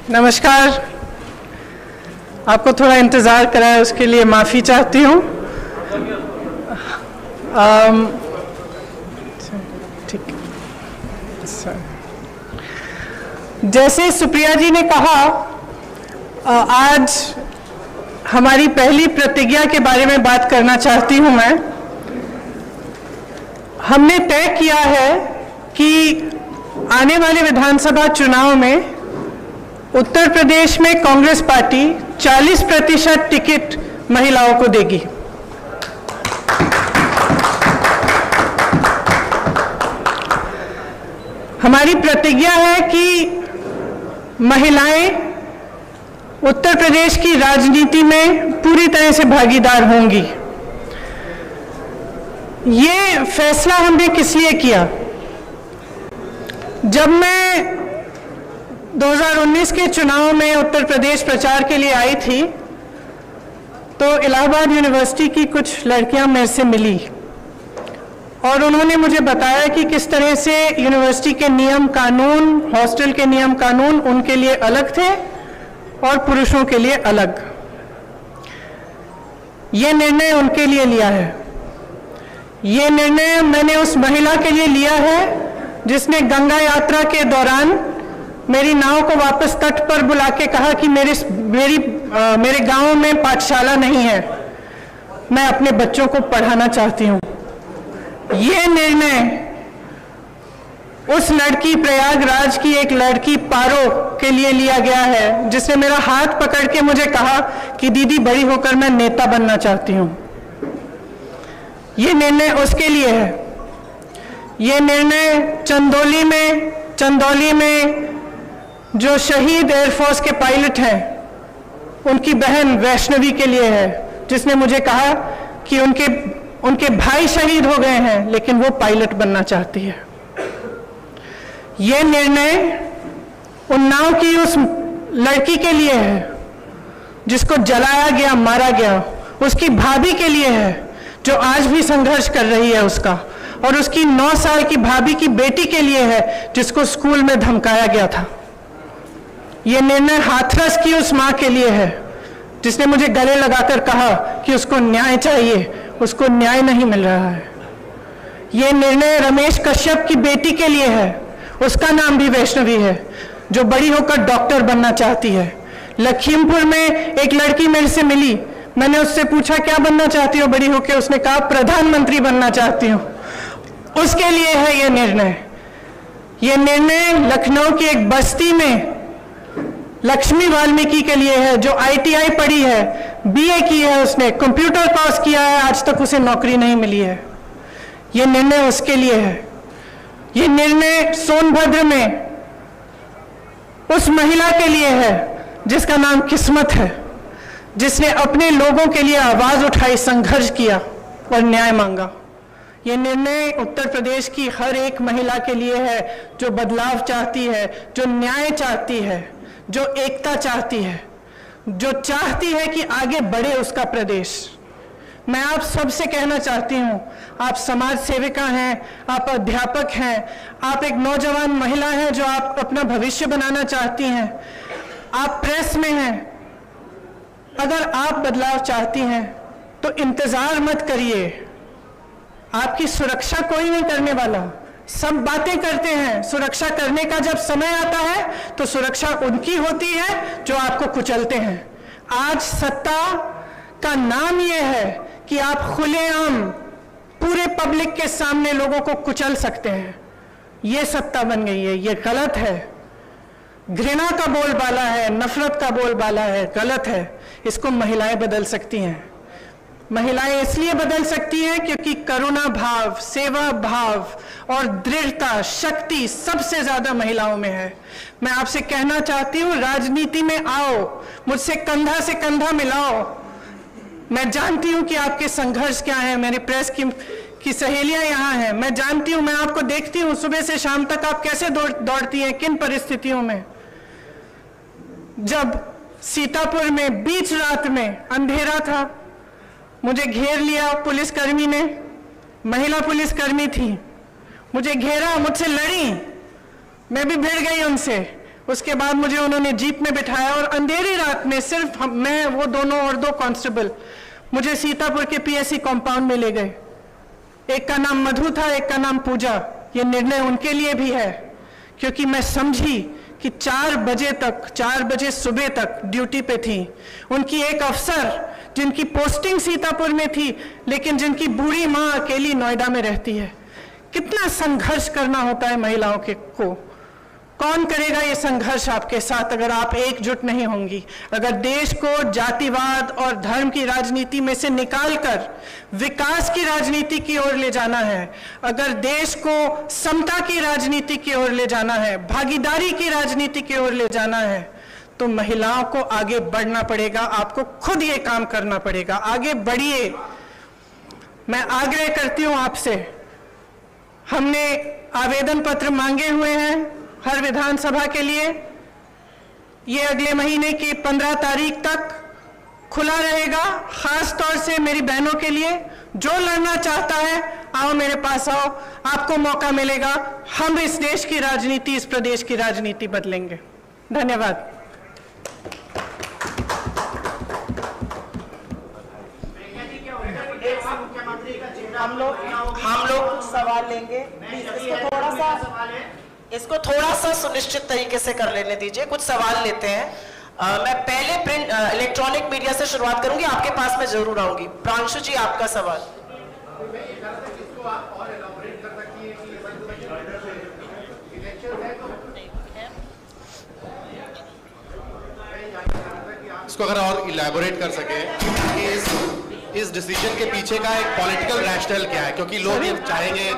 नमस्कार। आपको थोड़ा इंतज़ार कराया उसके लिए माफ़ी चाहती हूँ। ठीक, जैसे सुप्रिया जी ने कहा, आज हमारी पहली प्रतिज्ञा के बारे में बात करना चाहती हूँ मैं। हमने तय किया है कि आने वाले विधानसभा चुनाव में उत्तर प्रदेश में कांग्रेस पार्टी 40% टिकट महिलाओं को देगी। हमारी प्रतिज्ञा है कि महिलाएं उत्तर प्रदेश की राजनीति में पूरी तरह से भागीदार होंगी। ये फैसला हमने किस लिए किया? जब मैं 2019 के चुनाव में उत्तर प्रदेश प्रचार के लिए आई थी, तो इलाहाबाद यूनिवर्सिटी की कुछ लड़कियां मेरे से मिली और उन्होंने मुझे बताया कि किस तरह से यूनिवर्सिटी के नियम कानून, हॉस्टल के नियम कानून उनके लिए अलग थे और पुरुषों के लिए अलग। ये निर्णय उनके लिए लिया है। ये निर्णय मैंने उस महिला के लिए लिया है जिसने गंगा यात्रा के दौरान मेरी नाव को वापस तट पर बुला के कहा कि मेरे गांव में पाठशाला नहीं है, मैं अपने बच्चों को पढ़ाना चाहती हूँ। ये निर्णय उस लड़की, प्रयागराज की एक लड़की पारो के लिए लिया गया है जिसने मेरा हाथ पकड़ के मुझे कहा कि दीदी बड़ी होकर मैं नेता बनना चाहती हूँ। ये निर्णय उसके लिए है। ये निर्णय चंदौली में जो शहीद एयरफोर्स के पायलट हैं उनकी बहन वैष्णवी के लिए है, जिसने मुझे कहा कि उनके भाई शहीद हो गए हैं लेकिन वो पायलट बनना चाहती है। ये निर्णय उन्नाव की उस लड़की के लिए है जिसको जलाया गया, मारा गया, उसकी भाभी के लिए है जो आज भी संघर्ष कर रही है उसका, और उसकी 9 साल की भाभी की बेटी के लिए है जिसको स्कूल में धमकाया गया था। ये निर्णय हाथरस की उस माँ के लिए है जिसने मुझे गले लगाकर कहा कि उसको न्याय चाहिए, उसको न्याय नहीं मिल रहा है। ये निर्णय रमेश कश्यप की बेटी के लिए है, उसका नाम भी वैष्णवी है, जो बड़ी होकर डॉक्टर बनना चाहती है। लखीमपुर में एक लड़की मेरे से मिली, मैंने उससे पूछा क्या बनना चाहती हो बड़ी होकर, उसने कहा प्रधानमंत्री बनना चाहती हूँ। उसके लिए है ये निर्णय। ये निर्णय लखनऊ की एक बस्ती में लक्ष्मी वाल्मीकि के लिए है जो ITI पढ़ी है, BA की है, उसने कंप्यूटर कोर्स किया है, आज तक उसे नौकरी नहीं मिली है। ये निर्णय उसके लिए है। ये निर्णय सोनभद्र में उस महिला के लिए है जिसका नाम किस्मत है, जिसने अपने लोगों के लिए आवाज उठाई, संघर्ष किया और न्याय मांगा। ये निर्णय उत्तर प्रदेश की हर एक महिला के लिए है जो बदलाव चाहती है, जो न्याय चाहती है, जो एकता चाहती है, जो चाहती है कि आगे बढ़े उसका प्रदेश। मैं आप सबसे कहना चाहती हूँ, आप समाज सेविका हैं, आप अध्यापक हैं, आप एक नौजवान महिला हैं जो आप अपना भविष्य बनाना चाहती हैं, आप प्रेस में हैं। अगर आप बदलाव चाहती हैं तो इंतजार मत करिए। आपकी सुरक्षा कोई नहीं करने वाला। सब बातें करते हैं, सुरक्षा करने का जब समय आता है तो सुरक्षा उनकी होती है जो आपको कुचलते हैं। आज सत्ता का नाम यह है कि आप खुलेआम पूरे पब्लिक के सामने लोगों को कुचल सकते हैं। ये सत्ता बन गई है, ये गलत है। घृणा का बोलबाला है, नफरत का बोलबाला है, गलत है। इसको महिलाएं बदल सकती हैं। महिलाएं इसलिए बदल सकती हैं क्योंकि करुणा भाव, सेवा भाव और दृढ़ता, शक्ति सबसे ज्यादा महिलाओं में है। मैं आपसे कहना चाहती हूं, राजनीति में आओ, मुझसे कंधा से कंधा मिलाओ। मैं जानती हूं कि आपके संघर्ष क्या है। मेरी प्रेस की सहेलियां यहाँ हैं, मैं जानती हूं, मैं आपको देखती हूं सुबह से शाम तक आप कैसे दौड़ती हैं, किन परिस्थितियों में। जब सीतापुर में बीच रात में अंधेरा था, मुझे घेर लिया पुलिसकर्मी ने, महिला पुलिसकर्मी थी, मुझे घेरा, मुझसे लड़ी, मैं भी भिड़ गई उनसे। उसके बाद मुझे उन्होंने जीप में बिठाया और अंधेरी रात में सिर्फ मैं, वो दोनों और 2 कांस्टेबल मुझे सीतापुर के पीएससी कंपाउंड में ले गए। एक का नाम मधु था, एक का नाम पूजा। ये निर्णय उनके लिए भी है क्योंकि मैं समझी कि 4 बजे सुबह तक ड्यूटी पे थी। उनकी एक अफसर जिनकी पोस्टिंग सीतापुर में थी लेकिन जिनकी बूढ़ी माँ अकेली नोएडा में रहती है। कितना संघर्ष करना होता है महिलाओं को। कौन करेगा ये संघर्ष आपके साथ अगर आप एकजुट नहीं होंगी? अगर देश को जातिवाद और धर्म की राजनीति में से निकालकर विकास की राजनीति की ओर ले जाना है, अगर देश को समता की राजनीति की ओर ले जाना है, भागीदारी की राजनीति की ओर ले जाना है, तो महिलाओं को आगे बढ़ना पड़ेगा। आपको खुद ये काम करना पड़ेगा। आगे बढ़िए। मैं आग्रह करती हूं आपसे, हमने आवेदन पत्र मांगे हुए हैं हर विधानसभा के लिए। ये अगले महीने की 15 तारीख तक खुला रहेगा। खास तौर से मेरी बहनों के लिए, जो लड़ना चाहता है आओ मेरे पास आओ, आपको मौका मिलेगा। हम इस देश की राजनीति, इस प्रदेश की राजनीति बदलेंगे। धन्यवाद। हम लोग सवाल लेंगे। इसको थोड़ा सा सुनिश्चित तरीके से कर लेने दीजिए। कुछ सवाल लेते हैं। मैं पहले प्रिंट इलेक्ट्रॉनिक मीडिया से शुरुआत करूंगी, आपके पास मैं जरूर आऊंगी। प्रांशु जी, आपका सवाल। इसको अगर और इलैबोरेट कर सके कि इस डिसीजन के पीछे का एक पॉलिटिकल रैशनल क्या है, क्योंकि लोग ये चाहेंगे।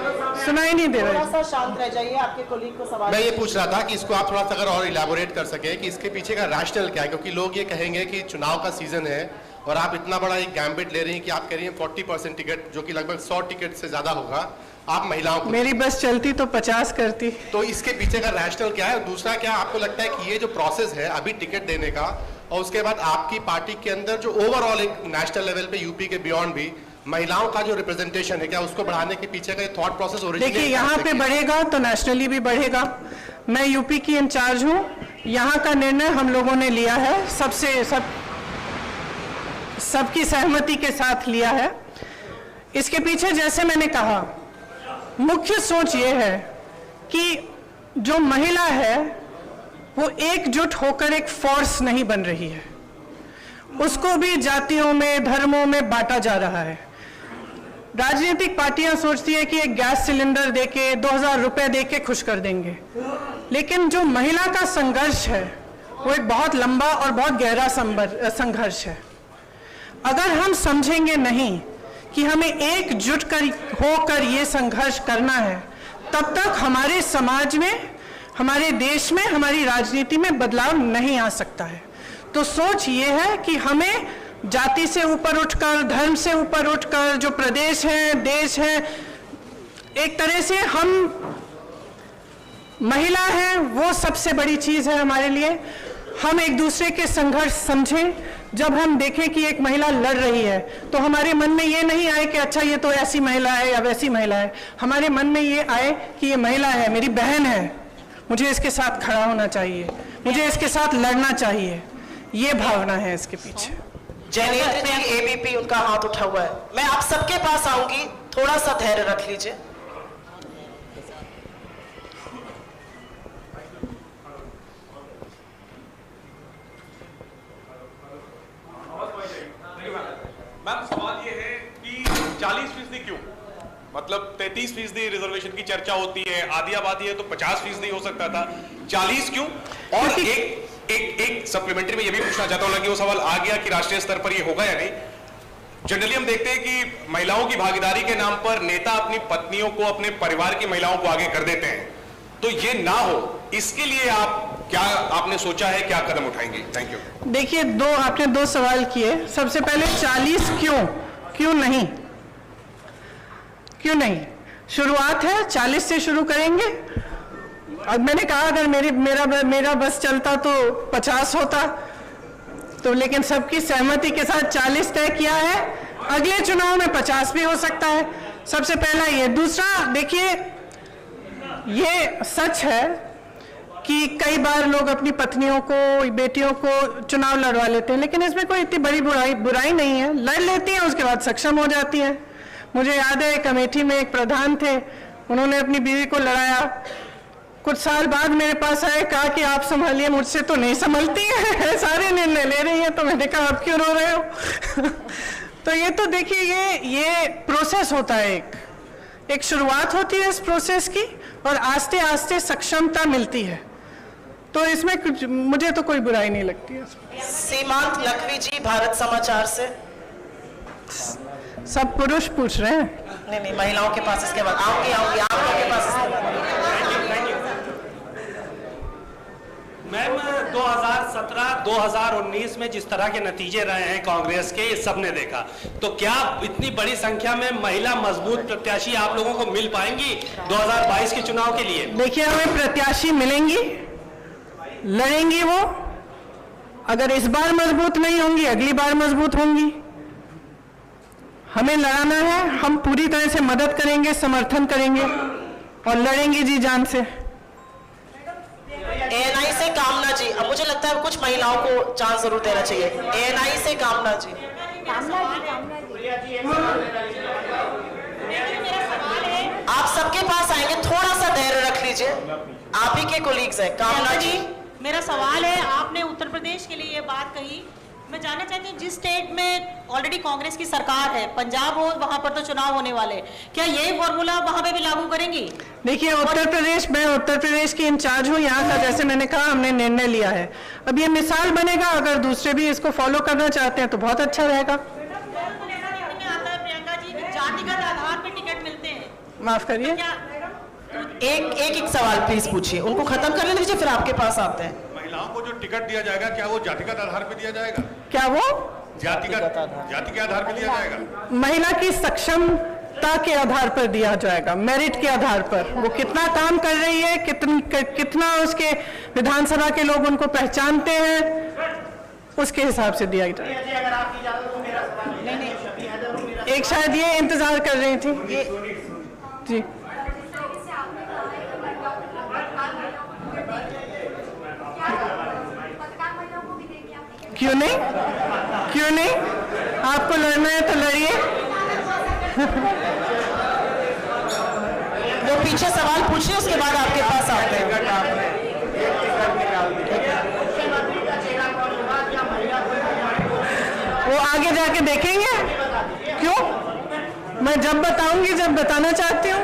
सुनाई नहीं दे रहा। थोड़ा सा शांत रह जाइए, आपके कोलीग को सवाल। मैं ये पूछ रहा था कि इसको आप थोड़ा सा अगर और इलैबोरेट कर सके कि इसके पीछे का रैशनल क्या है, क्योंकि लोग ये कहेंगे कि चुनाव का सीजन है और आप इतना बड़ा एक गैम्बिट ले रही हैं कि आप कह रही हैं 40% टिकट, जो कि लगभग 100 टिकट से ज्यादा होगा, आप महिलाओं को। मेरी बस चलती तो 50 करती। तो इसके पीछे का रैशनल क्या है? दूसरा, क्या आपको लगता है कि ये जो प्रोसेस है अभी टिकट देने का और उसके बाद आपकी पार्टी के अंदर जो ओवरऑल एक नेशनल लेवल पे यूपी के बियॉन्ड भी महिलाओं का जो रिप्रेजेंटेशन है, क्या उसको बढ़ाने के पीछे का थॉट प्रोसेस ओरिजिनल? देखिए, यहाँ पे बढ़ेगा तो नेशनली भी बढ़ेगा। मैं यूपी की इंचार्ज हूँ। यहाँ का निर्णय हम लोगों ने लिया है, सबकी सहमति के साथ लिया है। इसके पीछे, जैसे मैंने कहा, मुख्य सोच ये है कि जो महिला है वो एकजुट होकर एक फोर्स नहीं बन रही है, उसको भी जातियों में, धर्मों में बांटा जा रहा है। राजनीतिक पार्टियां सोचती है कि एक गैस सिलेंडर देके, 2000 रुपए देके खुश कर देंगे, लेकिन जो महिला का संघर्ष है वो एक बहुत लंबा और बहुत गहरा संघर्ष है। अगर हम समझेंगे नहीं कि हमें एकजुट होकर ये संघर्ष करना है, तब तक हमारे समाज में, हमारे देश में, हमारी राजनीति में बदलाव नहीं आ सकता है। तो सोच ये है कि हमें जाति से ऊपर उठकर, धर्म से ऊपर उठकर, जो प्रदेश है, देश है, एक तरह से हम महिला है वो सबसे बड़ी चीज है हमारे लिए। हम एक दूसरे के संघर्ष समझें। जब हम देखें कि एक महिला लड़ रही है तो हमारे मन में ये नहीं आए कि अच्छा ये तो ऐसी महिला है या वैसी महिला है। हमारे मन में ये आए कि ये महिला है, मेरी बहन है, मुझे इसके साथ खड़ा होना चाहिए, मुझे इसके साथ लड़ना चाहिए। ये भावना है इसके पीछे। जयनेन्द्र जी, एबीपी, उनका हाथ उठा हुआ है। मैं आप सबके पास आऊंगी, थोड़ा सा धैर्य रख लीजिए। मैम, सवाल ये है कि 40% क्यों? मतलब 33% रिजर्वेशन की चर्चा होती है, आधी आबादी है तो 50% हो सकता था, 40 क्यों? और एक सप्लीमेंट्री में ये भी पूछना चाहता हूँ, वो सवाल आ गया कि राष्ट्रीय स्तर पर ये होगा या नहीं। जनरली हम देखते हैं कि महिलाओं की भागीदारी के नाम पर नेता अपनी पत्नियों को, अपने परिवार की महिलाओं को आगे कर देते हैं, तो ये ना हो, इसके लिए आपने सोचा है, क्या कदम उठाएंगे? Thank you. देखिए, आपने दो सवाल किए। सबसे पहले 40 क्यों नहीं? क्यों नहीं? शुरुआत है, 40 से शुरू करेंगे। अब मैंने कहा अगर मेरा बस चलता तो 50 होता, तो लेकिन सबकी सहमति के साथ 40 तय किया है। अगले चुनाव में 50 भी हो सकता है। सबसे पहला ये। दूसरा, देखिए, ये सच है कि कई बार लोग अपनी पत्नियों को, बेटियों को चुनाव लड़वा लेते हैं, लेकिन इसमें कोई इतनी बड़ी बुराई नहीं है। लड़ लेती हैं, उसके बाद सक्षम हो जाती हैं। मुझे याद है, एक अमेठी में एक प्रधान थे, उन्होंने अपनी बीवी को लड़ाया, कुछ साल बाद मेरे पास आए, कहा कि आप संभालिए, मुझसे तो नहीं संभलती है, सारे निर्णय ले रही हैं। तो मैंने कहा, आप क्यों रो रहे हो? तो ये तो देखिए, ये प्रोसेस होता है, एक शुरुआत होती है इस प्रोसेस की, और आस्ते आस्ते सक्षमता मिलती है। तो इसमें कुछ, मुझे तो कोई बुराई नहीं लगती है। सीमांत लखवी जी, भारत समाचार से। सब पुरुष पूछ रहे हैं। नहीं, महिलाओं के पास इसके बाद आऊंगी आप लोगों के पास इसके बाद। मैम, 2017-2019 में जिस तरह के नतीजे रहे हैं कांग्रेस के, सबने देखा, तो क्या इतनी बड़ी संख्या में महिला मजबूत प्रत्याशी आप लोगों को मिल पाएंगी 2022 के चुनाव के लिए? देखिए, हमें प्रत्याशी मिलेंगी, लड़ेंगी वो। अगर इस बार मजबूत नहीं होंगी, अगली बार मजबूत होंगी। हमें लड़ाना है, हम पूरी तरह से मदद करेंगे, समर्थन करेंगे और लड़ेंगे जी जान से। एएनआई से कामना जी, अब मुझे लगता है कुछ महिलाओं को चांस जरूर देना चाहिए। एएनआई से कामना जी। आप सबके पास आएंगे, थोड़ा सा धैर्य रख लीजिए, आप ही के कोलीग्स हैं। कामना जी, मेरा सवाल है, आपने उत्तर प्रदेश के लिए ये बात कही, मैं जानना चाहती हूँ, जिस स्टेट में ऑलरेडी कांग्रेस की सरकार है, पंजाब हो, वहां पर तो चुनाव होने वाले, क्या यही फॉर्मूला वहां पे भी लागू करेंगी? देखिए, उत्तर प्रदेश, मैं उत्तर प्रदेश की इंचार्ज हूँ यहाँ का। जैसे मैंने कहा, हमने निर्णय लिया है, अब ये मिसाल बनेगा। अगर दूसरे भी इसको फॉलो करना चाहते हैं तो बहुत अच्छा रहेगा। प्रियंका जी, जातिगत आधार पर टिकट मिलते हैं। माफ करिए, एक सवाल प्लीज पूछिए, उनको खत्म कर लीजिए, फिर आपके पास आते हैं। महिलाओं को जो टिकट दिया जाएगा, क्या वो जातिगत आधार पर दिया जाएगा? क्या वो जाति के आधार पर दिया जाएगा? महिला की सक्षमता के आधार पर दिया जाएगा, मेरिट के आधार पर। वो कितना काम कर रही है, कितना उसके विधानसभा के लोग उनको पहचानते हैं, उसके हिसाब से दिया जाएगा। एक शायद ये इंतजार कर रही थी जी। क्यों नहीं, क्यों नहीं? आपको लड़ना है तो लड़िए। वो पीछे सवाल पूछिए, उसके बाद आपके पास आते हैं। वो आगे जाके देखेंगे। क्यों? मैं जब बताऊंगी, जब बताना चाहती हूँ।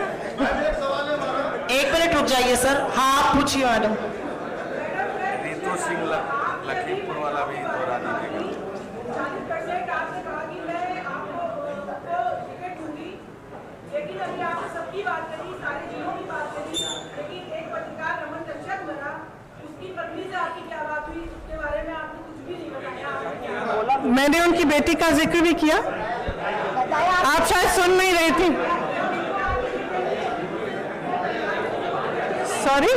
1 मिनट रुक जाइए सर। हाँ, आप पूछिए मैडम। रितु सिंह लखीमपुर वाला भी दोहरा दीजिएगा। लेकिन अभी आपने सबकी बात करी, सारे जिलों की बात करी, लेकिन एक पत्रकार रमन दर्शक बना, उसकी पत्नी से आपकी क्या बात हुई, उसके बारे में आपने कुछ भी नहीं बताया। मैंने उनकी बेटी का जिक्र भी किया, आप शायद सुन नहीं रही थी। सॉरी,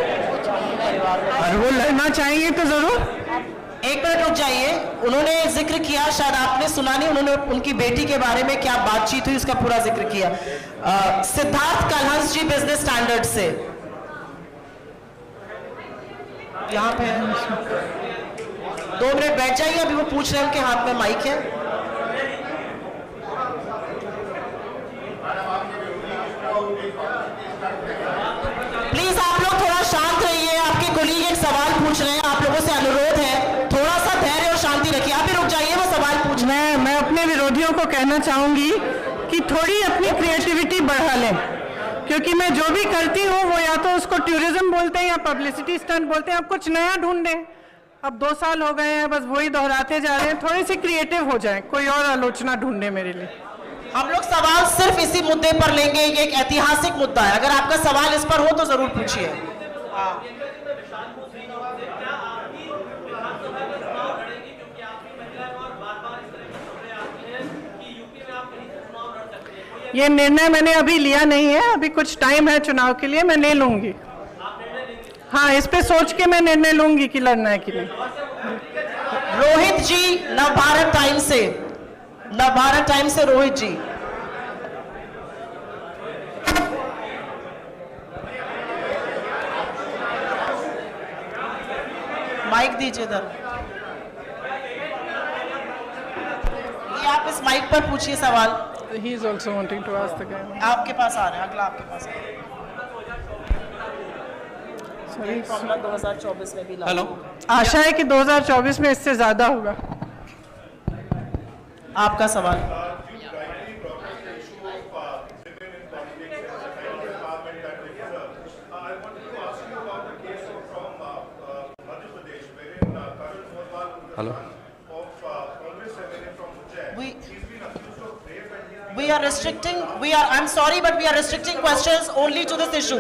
और वो लड़ना चाहेंगे तो जरूर। 1 मिनट रुक जाइए, उन्होंने जिक्र किया, शायद आपने सुना नहीं, उन्होंने उनकी बेटी के बारे में क्या बातचीत हुई उसका पूरा जिक्र किया। सिद्धार्थ कलहंस जी, बिजनेस स्टैंडर्ड से, यहाँ पे 2 मिनट बैठ जाइए, अभी वो पूछ रहे हैं, उनके हाथ में माइक है। प्लीज आप लोग थोड़ा शांत रहिए, आपके कोलीग एक सवाल पूछ रहे हैं, आप लोगों से अनुरोध है, थोड़ा सा धैर्य और शांति रखिए। आप भी रुक जाइए, वो सवाल पूछ। मैं अपने विरोधियों को कहना चाहूंगी कि थोड़ी अपनी क्रिएटिविटी बढ़ा लें, क्योंकि मैं जो भी करती हूँ वो या तो उसको टूरिज्म बोलते हैं या पब्लिसिटी स्टंट बोलते हैं। अब कुछ नया ढूंढें। अब 2 साल हो गए हैं, बस वही दोहराते जा रहे हैं। थोड़ी सी क्रिएटिव हो जाए, कोई और आलोचना ढूंढे मेरे लिए। हम लोग सवाल सिर्फ इसी मुद्दे पर लेंगे, एक ऐतिहासिक मुद्दा है, अगर आपका सवाल इस पर हो तो जरूर पूछिए। ये निर्णय मैंने अभी लिया नहीं है, अभी कुछ टाइम है चुनाव के लिए, मैं ले लूंगी। हाँ, इस पे सोच के मैं निर्णय लूंगी कि लड़ना है कि नहीं। रोहित जी, नवभारत टाइम्स से। नवभारत टाइम्स से रोहित जी। माइक दीजिए इधर। ये आप इस माइक पर पूछिए सवाल। He is also wanting to ask again. आपके पास आ रहे हैं, अगला आपके पास आ रहा है। Sorry. फॉर्मूला 2024 में भी लागू हेलो, होगा। आशा है कि 2024 में इससे ज्यादा होगा। आपका सवाल। Hello, We are restricting. I'm sorry, but we are restricting questions only to this issue.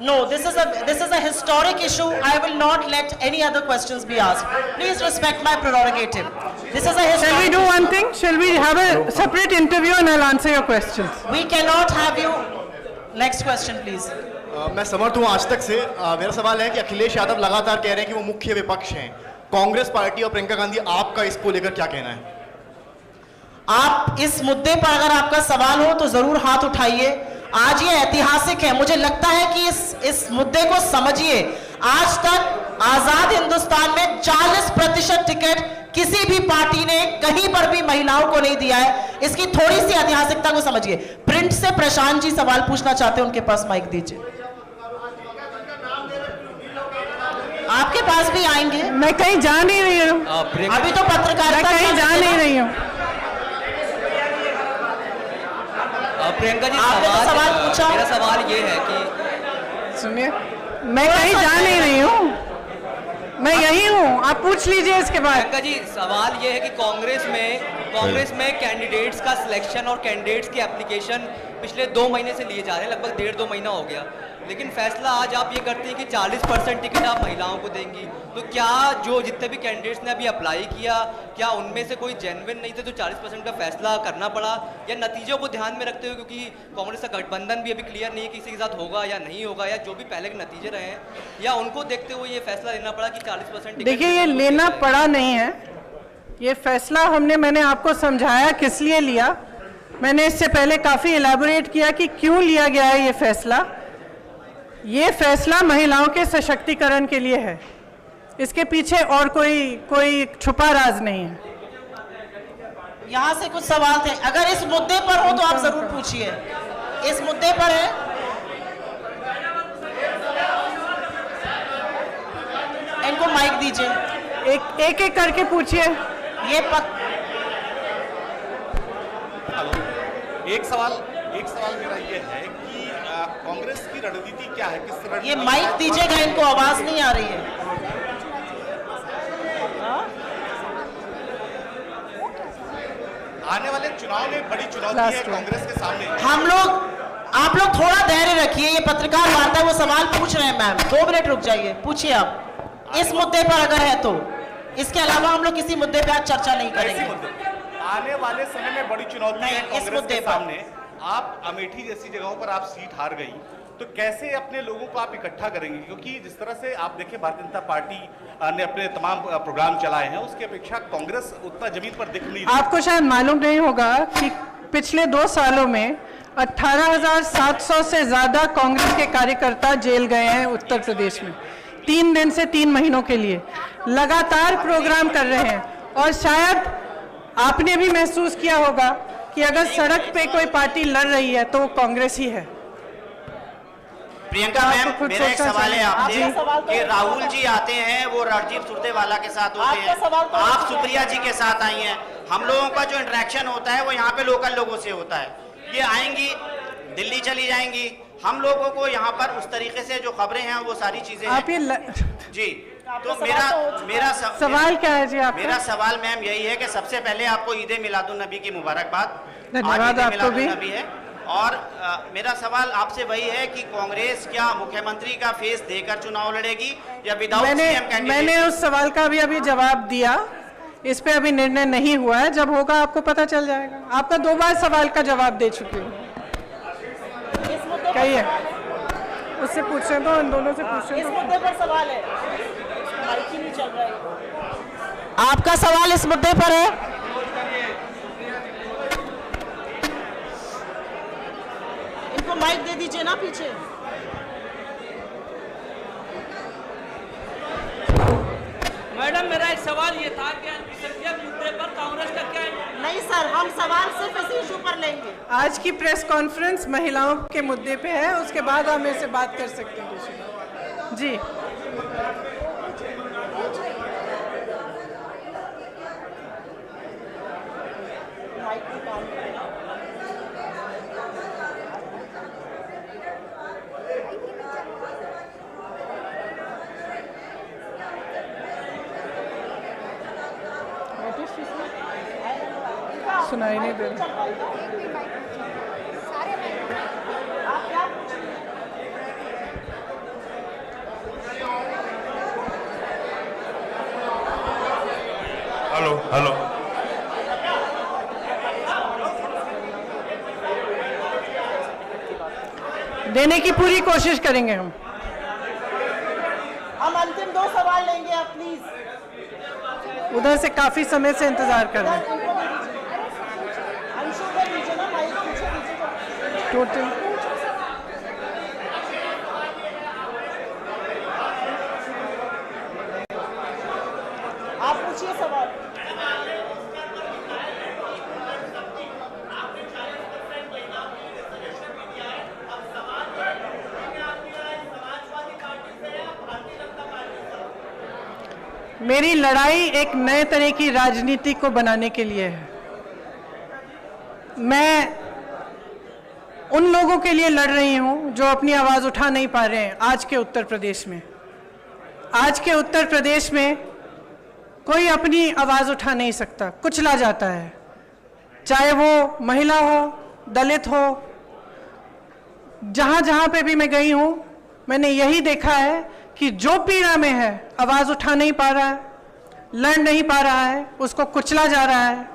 No, this is a historic issue. I will not let any other questions be asked. Please respect my prerogative. This is a historic. Shall we do one thing? Shall we have a separate interview and I'll answer your questions? We cannot have you. Next question, please. मैं समर्थ हूँ आज तक से। मेरा सवाल है कि अखिलेश यादव लगातार कह रहे हैं कि वो मुख्य विपक्ष हैं। कांग्रेस पार्टी और प्रियंका गांधी, आपका इसको लेकर क्या कहना है? आप इस मुद्दे पर अगर आपका सवाल हो तो जरूर हाथ उठाइए। आज ये ऐतिहासिक है। मुझे लगता है कि इस मुद्दे को समझिए। आज तक आजाद हिंदुस्तान में 40% टिकट किसी भी पार्टी ने कहीं पर भी महिलाओं को नहीं दिया है। इसकी थोड़ी सी ऐतिहासिकता को समझिए। प्रिंट से प्रशांत जी सवाल पूछना चाहते हैं, उनके पास माइक दीजिए। आपके पास भी आएंगे। मैं कहीं जा नहीं रही हूँ। अभी तो पत्रकारिता मैं कहीं जा नहीं रही हूँ। प्रियंका जी, आपने तो सवाल पूछा। मेरा सवाल ये है कि सुनिए, मैं कहीं जा नहीं रही हूँ, मैं यही हूँ। आप पूछ लीजिए इसके बाद। प्रियंका जी, सवाल ये है कि कांग्रेस में कैंडिडेट्स का सिलेक्शन और कैंडिडेट्स की एप्लीकेशन पिछले 2 महीने से लिए जा रहे हैं, लगभग 1.5-2 महीना हो गया। लेकिन फैसला आज आप ये करते हैं कि 40% टिकट आप महिलाओं को देंगी। तो क्या जो जितने भी कैंडिडेट्स ने अभी अप्लाई किया, क्या उनमें से कोई जेन्युइन नहीं थे तो 40% का फैसला करना पड़ा, या नतीजों को ध्यान में रखते हुए, क्योंकि कांग्रेस का गठबंधन भी अभी क्लियर नहीं है किसी के साथ होगा या नहीं होगा, या जो भी पहले के नतीजे रहे हैं, या उनको देखते हुए ये फैसला लेना पड़ा कि 40%? देखिए, ये लेना पड़ा नहीं है। ये फैसला मैंने आपको समझाया किस लिए लिया। मैंने इससे पहले काफ़ी इलेबोरेट किया कि क्यों लिया गया है ये फैसला। ये फैसला महिलाओं के सशक्तिकरण के लिए है। इसके पीछे और कोई छुपा राज नहीं है। यहाँ से कुछ सवाल थे, अगर इस मुद्दे पर हो तो आप जरूर पूछिए। इस मुद्दे पर है, इनको माइक दीजिए। एक करके पूछिए। ये एक सवाल मेरा ये है कि कांग्रेस की रणनीति क्या है? किस रणनीति? ये माइक दीजिएगा, इनको आवाज नहीं आ रही है। आने वाले चुनाव में बड़ी चुनौती है कांग्रेस के सामने। आप लोग थोड़ा धैर्य रखिए। ये पत्रकार वार्ता है, वो सवाल पूछ रहे हैं। मैम 2 मिनट रुक जाइए, पूछिए आप। इस मुद्दे पर अगर है तो, इसके अलावा हम लोग किसी मुद्दे पर आज चर्चा नहीं करेंगे। आने वाले समय में बड़ी चुनौती है कांग्रेस के सामने। आप अमेठी जैसी जगहों पर आप सीट हार गई, तो कैसे अपने लोगों को आप इकट्ठा करेंगे? क्योंकि जिस तरह से आप देखिए, भारतीय जनता पार्टी ने अपने तमाम प्रोग्राम चलाए हैं, उसकी अपेक्षा कांग्रेस उतना जमीन पर दिख नहीं रही। आपको शायद मालूम नहीं होगा कि पिछले 2 सालों में 18,700 से ज्यादा कांग्रेस के कार्यकर्ता जेल गए हैं उत्तर प्रदेश में। 3 दिन से 3 महीनों के लिए लगातार प्रोग्राम कर रहे हैं। और शायद आपने भी महसूस किया होगा कि अगर सड़क पे कोई पार्टी लड़ रही है तो वो कांग्रेस ही है। प्रियंका मैम, मेरा एक सवाल है आपसे कि राहुल जी आते हैं, वो राजीव सुरजेवाला के साथ होते हैं, आप सुप्रिया जी के साथ आई हैं। हम लोगों का जो इंटरेक्शन होता है वो यहाँ पे लोकल लोगों से होता है। ये आएंगी, दिल्ली चली जाएंगी, हम लोगों को यहाँ पर उस तरीके से जो खबरें हैं वो सारी चीजें आप ये जी। तो मेरा सवाल क्या है जी आपका? मेरा सवाल मैम यही है कि सबसे पहले आपको ईद मिलादुन नबी की मुबारकबाद। धन्यवाद आपको भी। नबी है। और मेरा सवाल आपसे वही है कि कांग्रेस क्या मुख्यमंत्री का फेस देकर चुनाव लड़ेगी या विदाउट सीएम कैंडिडेट? मैंने उस सवाल का भी अभी जवाब दिया। इस पे अभी निर्णय नहीं हुआ है, जब होगा आपको पता चल जाएगा। आपका 2 बार सवाल का जवाब दे चुकी हूँ। कहिए, उससे पूछ रहे तो, इन दोनों से पूछ रहे। इस मुद्दे पर सवाल है, माइक ही नहीं चल रहा है। आपका सवाल इस मुद्दे पर है? उनको माइक दे दीजिए ना पीछे। मैडम मेरा एक सवाल ये था कि अल्पसंख्यक मुद्दे पर कांग्रेस का क्या? नहीं सर, हम सवाल सिर्फ इसी इशू पर लेंगे। आज की प्रेस कॉन्फ्रेंस महिलाओं के मुद्दे पे है, उसके बाद हम ऐसे बात कर सकते हैं। जी सुनाई नहीं दे रहा। हेलो हेलो देने की पूरी कोशिश करेंगे हम। अंतिम 2 सवाल लेंगे आप प्लीज। उधर से काफी समय से इंतजार कर रहे हैं। टोटल आप पूछिए सवाल। मेरी लड़ाई एक नए तरह की राजनीति को बनाने के लिए है। मैं उन लोगों के लिए लड़ रही हूं जो अपनी आवाज उठा नहीं पा रहे हैं आज के उत्तर प्रदेश में। आज के उत्तर प्रदेश में कोई अपनी आवाज उठा नहीं सकता, कुचला जाता है, चाहे वो महिला हो, दलित हो। जहां जहां पे भी मैं गई हूं, मैंने यही देखा है कि जो पीड़ा में है, आवाज उठा नहीं पा रहा है, लड़ नहीं पा रहा है, उसको कुचला जा रहा है,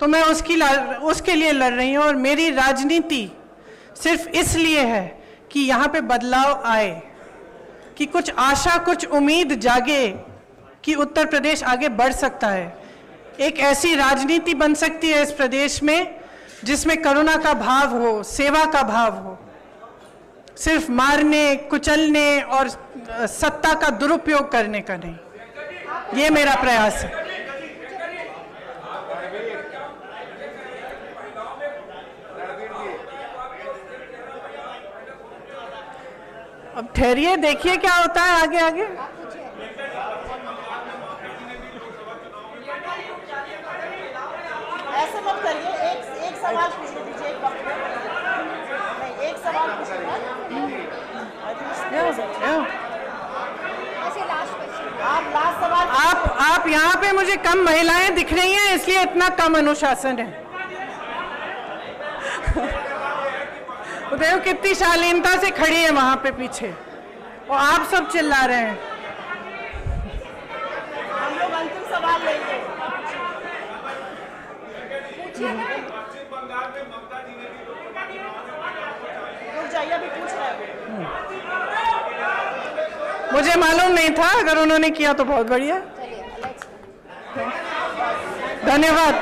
तो मैं उसके लिए लड़ रही हूं। और मेरी राजनीति सिर्फ इसलिए है कि यहाँ पे बदलाव आए, कि कुछ आशा, कुछ उम्मीद जागे कि उत्तर प्रदेश आगे बढ़ सकता है। एक ऐसी राजनीति बन सकती है इस प्रदेश में जिसमें करुणा का भाव हो, सेवा का भाव हो, सिर्फ मारने, कुचलने और सत्ता का दुरुपयोग करने का नहीं। ये मेरा प्रयास है। अब ठहरिए, देखिए क्या होता है आगे आगे। ऐसे मत करिए, एक सवाल पूछ लीजिए, एक सवाल पूछ आप लास्ट सवाल। आप यहाँ पे मुझे कम महिलाएं दिख रही हैं, इसलिए इतना कम अनुशासन है। देखो कितनी शालीनता से खड़ी है वहां पे पीछे, और आप सब चिल्ला रहे हैं। हम लोग अंतिम सवाल लेंगे। रुक जाइए, अभी पूछ रहे हैं। मुझे मालूम नहीं था, अगर उन्होंने किया तो बहुत बढ़िया। धन्यवाद।